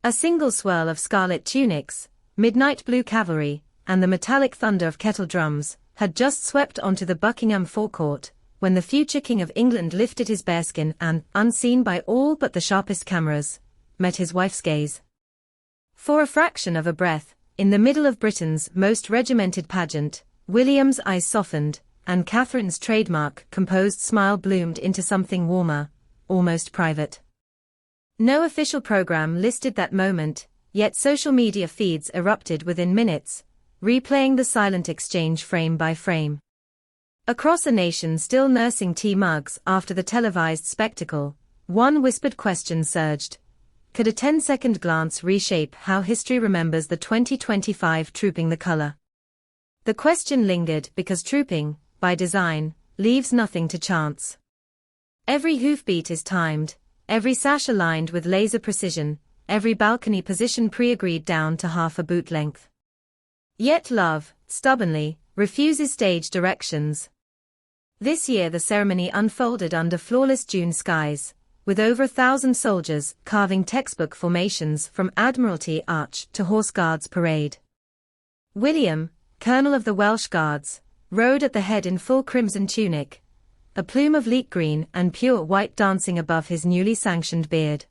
A single swirl of scarlet tunics, midnight blue cavalry, and the metallic thunder of kettle drums had just swept onto the Buckingham forecourt, when the future King of England lifted his bearskin and, unseen by all but the sharpest cameras, met his wife's gaze. For a fraction of a breath, in the middle of Britain's most regimented pageant, William's eyes softened, and Katherine's trademark composed smile bloomed into something warmer, almost private. No official program listed that moment, yet social media feeds erupted within minutes, replaying the silent exchange frame by frame. Across a nation still nursing tea mugs after the televised spectacle, one whispered question surged. Could a 10-second glance reshape how history remembers the 2025 Trooping the Colour? The question lingered because trooping, by design, leaves nothing to chance. Every hoofbeat is timed, every sash aligned with laser precision, every balcony position pre-agreed down to half a boot length. Yet love, stubbornly, refuses stage directions. This year the ceremony unfolded under flawless June skies, with over 1,000 soldiers carving textbook formations from Admiralty Arch to Horse Guards Parade. William, Colonel of the Welsh Guards, rode at the head in full crimson tunic, a plume of leek green and pure white dancing above his newly sanctioned beard.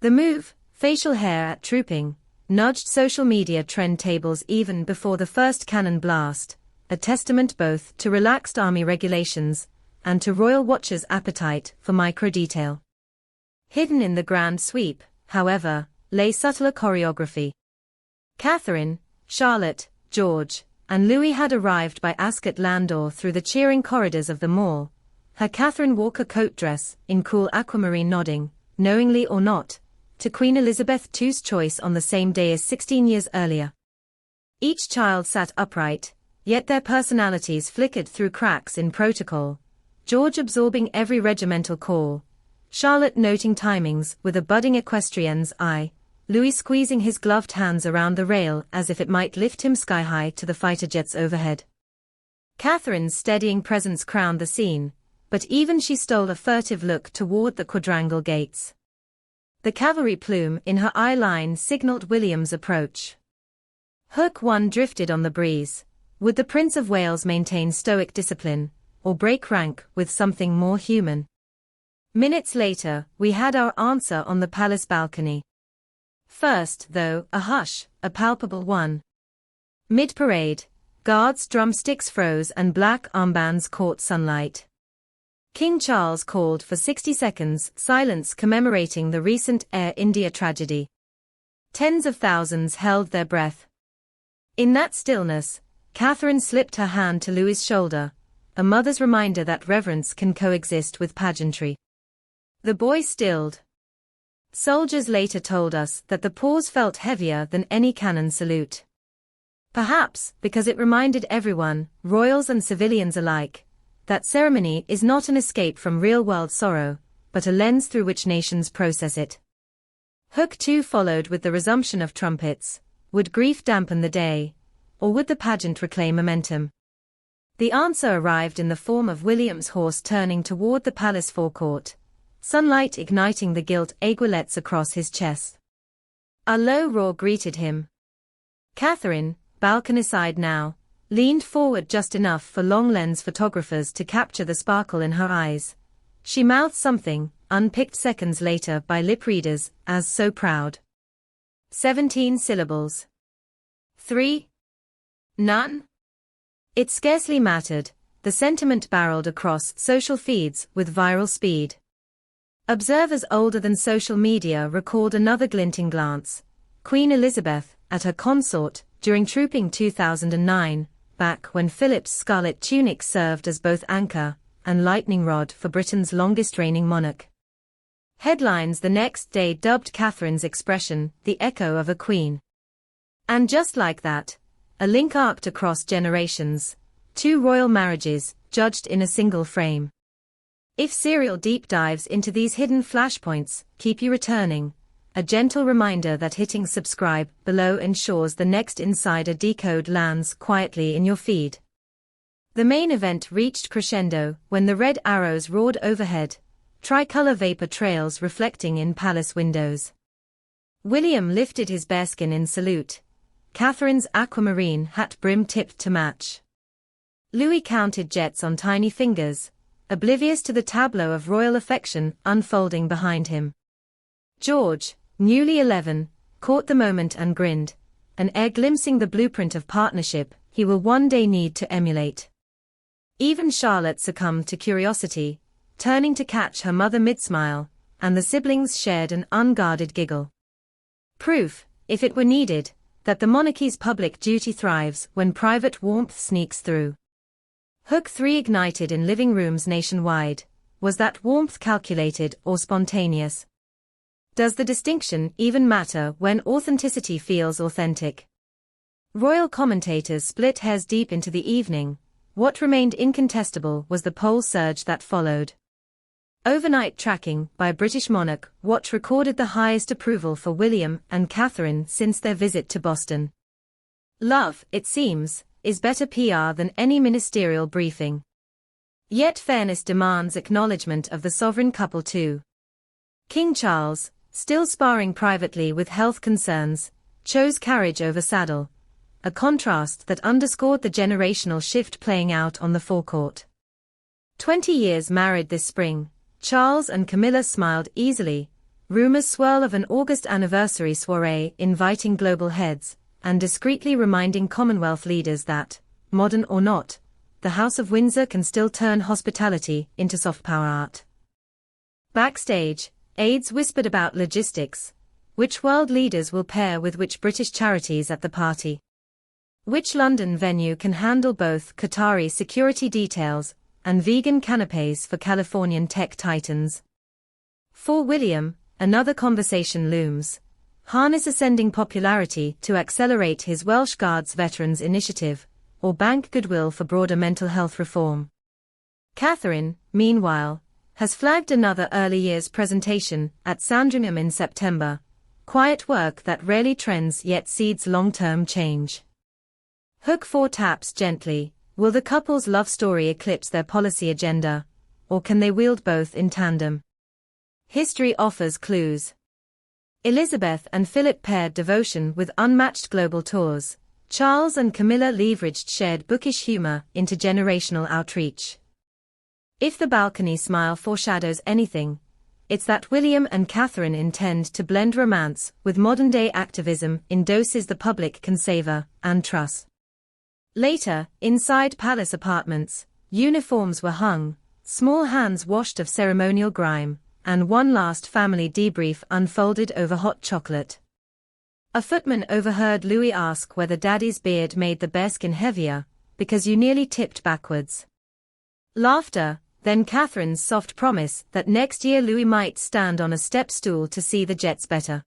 The move, facial hair at trooping, nudged social media trend tables even before the first cannon blast, a testament both to relaxed army regulations and to royal watchers' appetite for micro-detail. Hidden in the grand sweep, however, lay subtler choreography. Katherine, Charlotte, George, and Louis had arrived by Ascot Landor through the cheering corridors of the mall, her Catherine Walker coat dress in cool aquamarine nodding, knowingly or not, to Queen Elizabeth II's choice on the same day as 16 years earlier. Each child sat upright, yet their personalities flickered through cracks in protocol, George absorbing every regimental call, Charlotte noting timings with a budding equestrien's eye, Louis squeezing his gloved hands around the rail as if it might lift him sky-high to the fighter jets overhead. Katherine's steadying presence crowned the scene, but even she stole a furtive look toward the quadrangle gates. The cavalry plume in her eye line signaled William's approach. Hook 1 drifted on the breeze. Would the Prince of Wales maintain stoic discipline, or break rank with something more human? Minutes later, we had our answer on the palace balcony. First, though, a hush, a palpable one. Mid-parade, guards' drumsticks froze and black armbands caught sunlight. King Charles called for 60 seconds silence commemorating the recent Air India tragedy. Tens of thousands held their breath. In that stillness, Katherine slipped her hand to Louis's shoulder, a mother's reminder that reverence can coexist with pageantry. The boy stilled. Soldiers later told us that the pause felt heavier than any cannon salute. Perhaps because it reminded everyone, royals and civilians alike, that ceremony is not an escape from real-world sorrow, but a lens through which nations process it. Hook 2 followed with the resumption of trumpets. Would grief dampen the day, or would the pageant reclaim momentum? The answer arrived in the form of William's horse turning toward the palace forecourt, sunlight igniting the gilt aiguillettes across his chest. A low roar greeted him. Katherine, balcony-side now, leaned forward just enough for long-lens photographers to capture the sparkle in her eyes. She mouthed something, unpicked seconds later by lip readers, as so proud. 17 syllables. 3. None? It scarcely mattered, the sentiment barreled across social feeds with viral speed. Observers older than social media recalled another glinting glance. Queen Elizabeth, at her consort, during Trooping 2009, back when Philip's scarlet tunic served as both anchor and lightning rod for Britain's longest reigning monarch. Headlines the next day dubbed Katherine's expression the echo of a queen. And just like that, a link arced across generations, 2 royal marriages, judged in a single frame. If serial deep dives into these hidden flashpoints keep you returning, a gentle reminder that hitting subscribe below ensures the next Insider Decode lands quietly in your feed. The main event reached crescendo when the red arrows roared overhead, tricolor vapor trails reflecting in palace windows. William lifted his bearskin in salute, Katherine's aquamarine hat brim tipped to match. Louis counted jets on tiny fingers, oblivious to the tableau of royal affection unfolding behind him. George, newly 11, caught the moment and grinned, an air glimpsing the blueprint of partnership he will one day need to emulate. Even Charlotte succumbed to curiosity, turning to catch her mother mid-smile, and the siblings shared an unguarded giggle. Proof, if it were needed, that the monarchy's public duty thrives when private warmth sneaks through. Hook 3 ignited in living rooms nationwide. Was that warmth calculated or spontaneous? Does the distinction even matter when authenticity feels authentic? Royal commentators split hairs deep into the evening. What remained incontestable was the poll surge that followed. Overnight tracking by British Monarch Watch recorded the highest approval for William and Katherine since their visit to Boston. Love, it seems, is better PR than any ministerial briefing. Yet fairness demands acknowledgement of the sovereign couple too. King Charles, still sparring privately with health concerns, chose carriage over saddle, a contrast that underscored the generational shift playing out on the forecourt. 20 years married this spring, Charles and Camilla smiled easily, rumors swirl of an August anniversary soiree inviting global heads, and discreetly reminding Commonwealth leaders that, modern or not, the House of Windsor can still turn hospitality into soft power art. Backstage, aides whispered about logistics, which world leaders will pair with which British charities at the party. Which London venue can handle both Qatari security details and vegan canapés for Californian tech titans? For William, another conversation looms. Harness ascending popularity to accelerate his Welsh Guards Veterans Initiative, or bank goodwill for broader mental health reform. Katherine, meanwhile, has flagged another early years presentation at Sandringham in September, quiet work that rarely trends yet seeds long-term change. Hook 4 taps gently. Will the couple's love story eclipse their policy agenda, or can they wield both in tandem? History offers clues. Elizabeth and Philip paired devotion with unmatched global tours. Charles and Camilla leveraged shared bookish humor into generational outreach. If the balcony smile foreshadows anything, it's that William and Katherine intend to blend romance with modern-day activism in doses the public can savor and trust. Later, inside palace apartments, uniforms were hung, small hands washed of ceremonial grime, and one last family debrief unfolded over hot chocolate. A footman overheard Louis ask whether Daddy's beard made the bearskin heavier, because you nearly tipped backwards. Laughter, then Katherine's soft promise that next year Louis might stand on a step stool to see the jets better.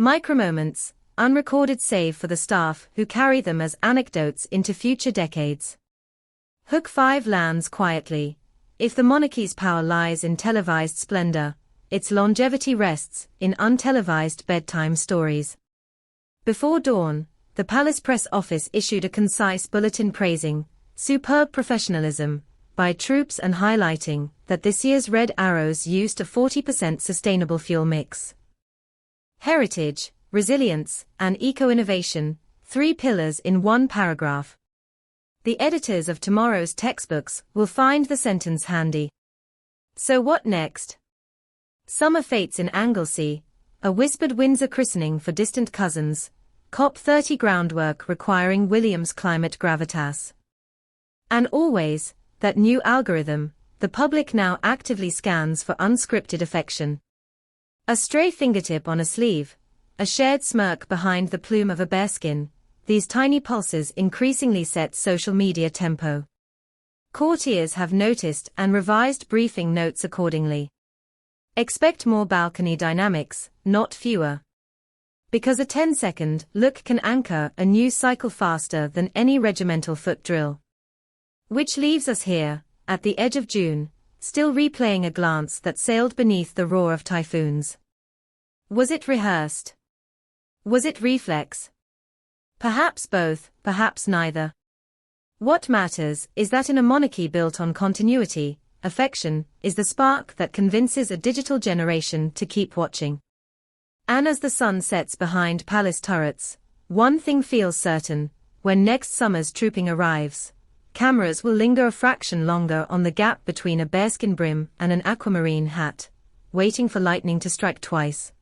Micromoments, unrecorded save for the staff who carry them as anecdotes into future decades. Hook 5 lands quietly. If the monarchy's power lies in televised splendor, its longevity rests in untelevised bedtime stories. Before dawn, the palace press office issued a concise bulletin praising superb professionalism by troops and highlighting that this year's Red Arrows used a 40% sustainable fuel mix. Heritage, resilience, and eco-innovation, 3 pillars in one paragraph. The editors of tomorrow's textbooks will find the sentence handy. So what next? Summer fates in Anglesey, a whispered Windsor christening for distant cousins, COP30 groundwork requiring William's climate gravitas. And always, that new algorithm, the public now actively scans for unscripted affection. A stray fingertip on a sleeve, a shared smirk behind the plume of a bearskin, these tiny pulses increasingly set social media tempo. Courtiers have noticed and revised briefing notes accordingly. Expect more balcony dynamics, not fewer. Because a 10-second look can anchor a news cycle faster than any regimental foot drill. Which leaves us here, at the edge of June, still replaying a glance that sailed beneath the roar of typhoons. Was it rehearsed? Was it reflex? Perhaps both, perhaps neither. What matters is that in a monarchy built on continuity, affection is the spark that convinces a digital generation to keep watching. And as the sun sets behind palace turrets, one thing feels certain: when next summer's trooping arrives, cameras will linger a fraction longer on the gap between a bearskin brim and an aquamarine hat, waiting for lightning to strike twice.